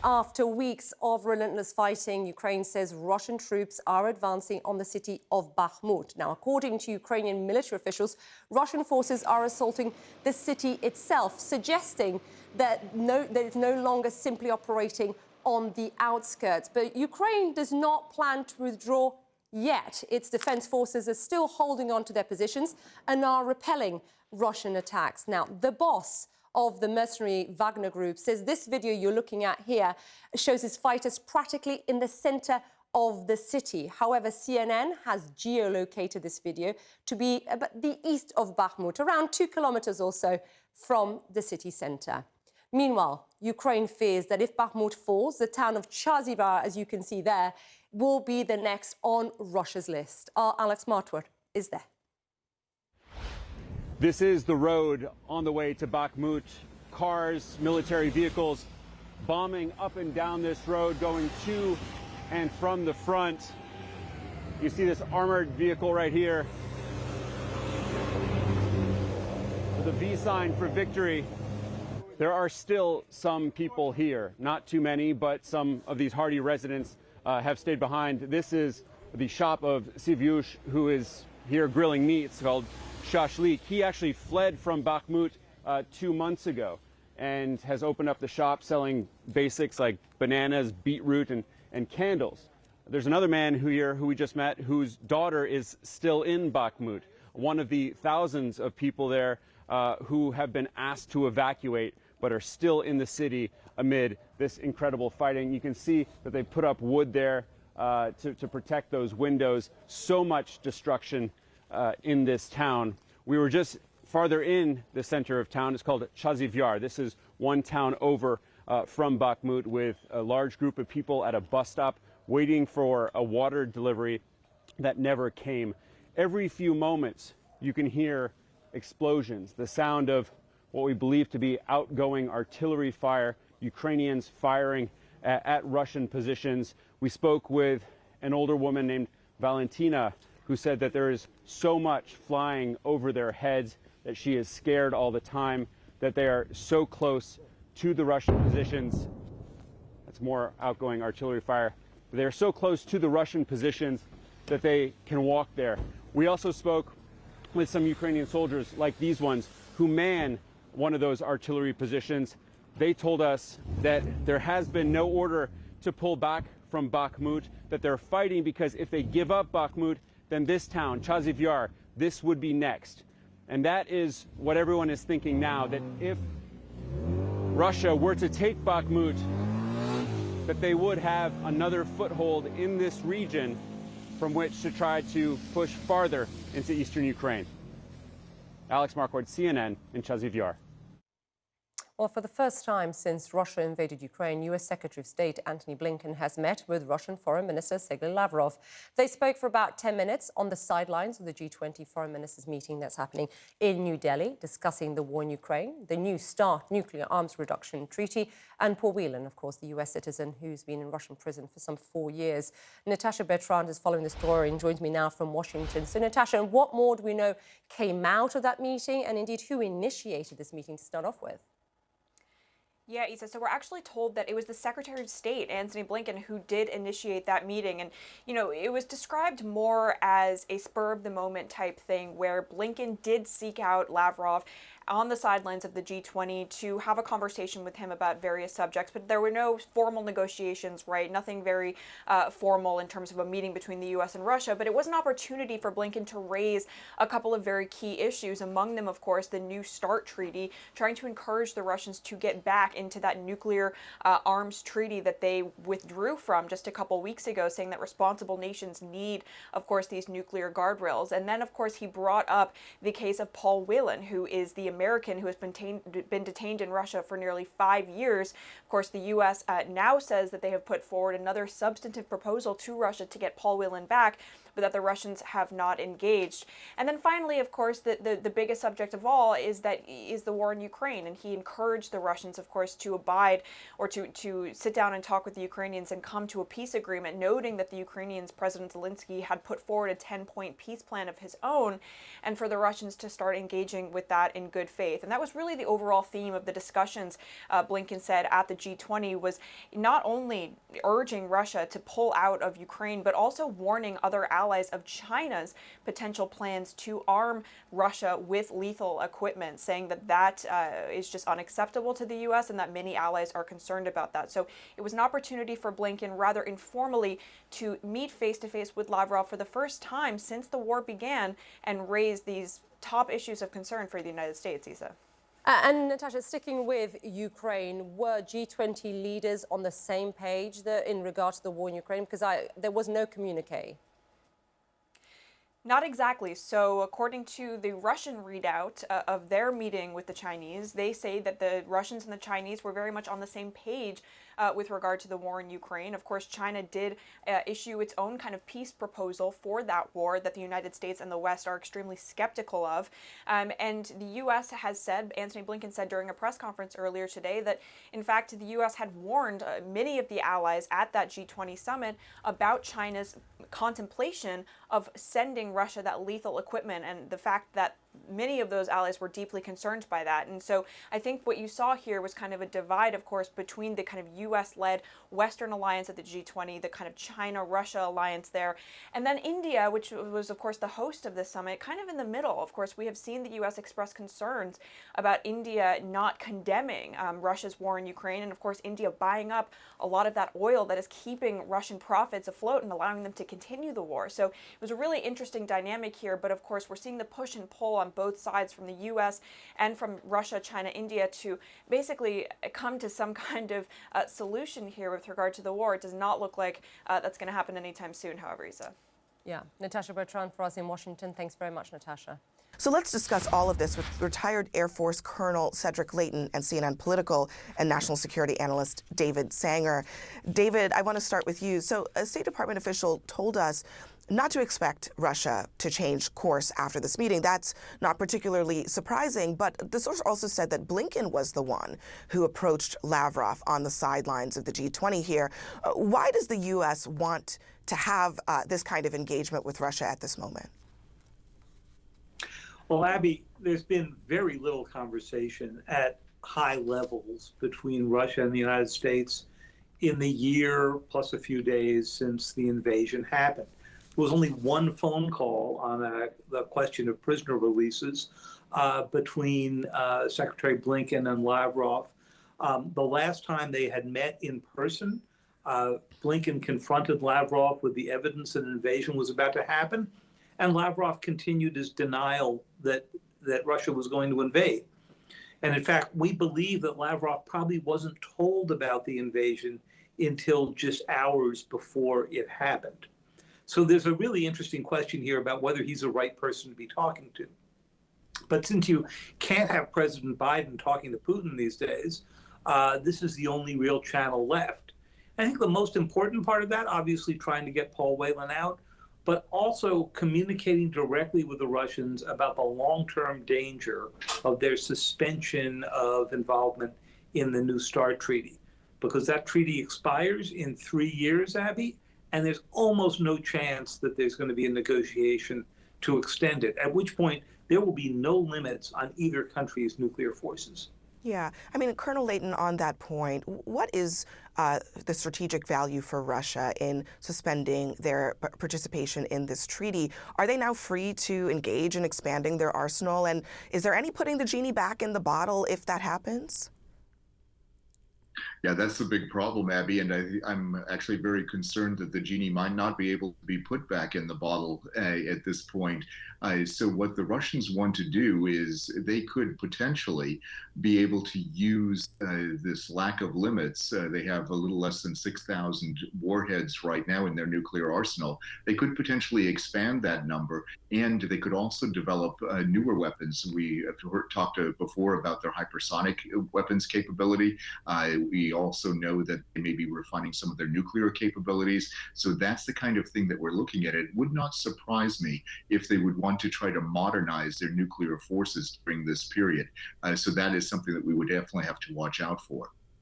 after weeks of relentless fighting, Ukraine says Russian troops are advancing on the city of Bakhmut. Now, according to Ukrainian military officials, Russian forces are assaulting the city itself, suggesting that it's no longer simply operating on the outskirts. But Ukraine does not plan to withdraw yet. Its defense forces are still holding on to their positions and are repelling Russian attacks. Now, the boss of the mercenary Wagner group says this video you're looking at here shows his fighters practically in the center of the city. However, CNN has geolocated this video to be about the east of Bakhmut, around 2 kilometers or so from the city center. Meanwhile, Ukraine fears that if Bakhmut falls, the town of Chasiv-Yar, as you can see there, will be the next on Russia's list. Our Alex Martwer is there. This is the road on the way to Bakhmut. Cars, military vehicles bombing up and down this road, going to and from the front. You see this armored vehicle right here with a V sign for victory. There are still some people here, not too many, but some of these hardy residents have stayed behind. This is the shop of Sivyush, who is here grilling meat. It's called Shashlik. He actually fled from Bakhmut 2 months ago and has opened up the shop selling basics like bananas, beetroot, and candles. There's another man who we just met whose daughter is still in Bakhmut, one of the thousands of people there who have been asked to evacuate but are still in the city amid this incredible fighting. You can see that they put up wood there to protect those windows. So much destruction in this town. We were just farther in the center of town. It's called Chasiv-Yar. This is one town over from Bakhmut, with a large group of people at a bus stop waiting for a water delivery that never came. Every few moments you can hear explosions, the sound of what we believe to be outgoing artillery fire, Ukrainians firing at Russian positions. We spoke with an older woman named Valentina, who said that there is so much flying over their heads that she is scared all the time, that they are so close to the Russian positions. That's more outgoing artillery fire. They are so close to the Russian positions that they can walk there. We also spoke with some Ukrainian soldiers like these ones who man one of those artillery positions. They told us that there has been no order to pull back from Bakhmut, that they're fighting because if they give up Bakhmut, then this town, Chasiv-Yar, this would be next. And that is what everyone is thinking now, that if Russia were to take Bakhmut, that they would have another foothold in this region from which to try to push farther into eastern Ukraine. Alex Marquardt, CNN in Chasiv-Yar. Well, for the first time since Russia invaded Ukraine, U.S. Secretary of State Antony Blinken has met with Russian Foreign Minister Sergei Lavrov. They spoke for about 10 minutes on the sidelines of the G20 foreign ministers meeting that's happening in New Delhi, discussing the war in Ukraine, the New START nuclear arms reduction treaty, and Paul Whelan, of course, the U.S. citizen who's been in Russian prison for some 4 years. Natasha Bertrand is following the story and joins me now from Washington. So, Natasha, what more do we know came out of that meeting, and indeed who initiated this meeting to start off with? Yeah, Isa, so we're actually told that it was the Secretary of State, Antony Blinken, who did initiate that meeting. And, you know, it was described more as a spur-of-the-moment type thing where Blinken did seek out Lavrov on the sidelines of the G20 to have a conversation with him about various subjects, but there were no formal negotiations, right? Nothing very formal in terms of a meeting between the U.S. and Russia, but it was an opportunity for Blinken to raise a couple of very key issues, among them, of course, the New START treaty, trying to encourage the Russians to get back into that nuclear arms treaty that they withdrew from just a couple weeks ago, saying that responsible nations need, of course, these nuclear guardrails. And then, of course, he brought up the case of Paul Whelan, who is the American who has been detained in Russia for nearly 5 years. Of course, the U.S. Now says that they have put forward another substantive proposal to Russia to get Paul Whelan back, but that the Russians have not engaged. And then finally, of course, the biggest subject of all is the war in Ukraine. And he encouraged the Russians, of course, to abide or to sit down and talk with the Ukrainians and come to a peace agreement, noting that the Ukrainians, President Zelensky, had put forward a 10-point peace plan of his own, and for the Russians to start engaging with that in good good faith. And that was really the overall theme of the discussions, Blinken said, at the G20, was not only urging Russia to pull out of Ukraine, but also warning other allies of China's potential plans to arm Russia with lethal equipment, saying that that is just unacceptable to the U.S. and that many allies are concerned about that. So it was an opportunity for Blinken, rather informally, to meet face-to-face with Lavrov for the first time since the war began and raise these top issues of concern for the United States, Isa. And Natasha, sticking with Ukraine, were G20 leaders on the same page in regard to the war in Ukraine? Because there was no communique. Not exactly. So according to the Russian readout of their meeting with the Chinese, they say that the Russians and the Chinese were very much on the same page with regard to the war in Ukraine. Of course, China did issue its own kind of peace proposal for that war that the United States and the West are extremely skeptical of. And the U.S. has said, Antony Blinken said during a press conference earlier today, that in fact the U.S. had warned many of the allies at that G20 summit about China's contemplation of sending Russia that lethal equipment, and the fact that many of those allies were deeply concerned by that. And so I think what you saw here was kind of a divide, of course, between the kind of U.S.-led Western alliance at the G20, the kind of China-Russia alliance there, and then India, which was, of course, the host of this summit, kind of in the middle. Of course, we have seen the U.S. express concerns about India not condemning Russia's war in Ukraine, and of course, India buying up a lot of that oil that is keeping Russian profits afloat and allowing them to continue the war. So it was a really interesting dynamic here, but of course, we're seeing the push and pull on both sides from the U.S. and from Russia, China, India to basically come to some kind of solution here with regard to the war. It does not look like that's going to happen anytime soon, however, Isa. Yeah. Natasha Bertrand for us in Washington. Thanks very much, Natasha. So let's discuss all of this with retired Air Force Colonel Cedric Leighton and CNN political and national security analyst David Sanger. David, I want to start with you. So a State Department official told us not to expect Russia to change course after this meeting. That's not particularly surprising, but the source also said that Blinken was the one who approached Lavrov on the sidelines of the G20 here. Why does the U.S. want to have this kind of engagement with Russia at this moment? Well, Abby, there's been very little conversation at high levels between Russia and the United States in the year plus a few days since the invasion happened. There was only one phone call on the question of prisoner releases between Secretary Blinken and Lavrov. The last time they had met in person, Blinken confronted Lavrov with the evidence that an invasion was about to happen, and Lavrov continued his denial that Russia was going to invade. And in fact, we believe that Lavrov probably wasn't told about the invasion until just hours before it happened. So there's a really interesting question here about whether he's the right person to be talking to. But since you can't have President Biden talking to Putin these days, this is the only real channel left. I think the most important part of that, obviously trying to get Paul Whelan out, but also communicating directly with the Russians about the long-term danger of their suspension of involvement in the New START treaty. Because that treaty expires in 3 years, Abby, and there's almost no chance that there's going to be a negotiation to extend it, at which point there will be no limits on either country's nuclear forces. Yeah. I mean, Colonel Leighton, on that point, what is the strategic value for Russia in suspending their participation in this treaty? Are they now free to engage in expanding their arsenal? And is there any putting the genie back in the bottle if that happens? Yeah, that's the big problem, Abby, and I'm actually very concerned that the genie might not be able to be put back in the bottle at this point. So what the Russians want to do is they could potentially be able to use this lack of limits. They have a little less than 6,000 warheads right now in their nuclear arsenal. They could potentially expand that number, and they could also develop newer weapons. We have talked before about their hypersonic weapons capability. We also know that they may be refining some of their nuclear capabilities. So that's the kind of thing that we're looking at. It would not surprise me if they would want to try to modernize their nuclear forces during this period. So that is something that we would definitely have to watch out for.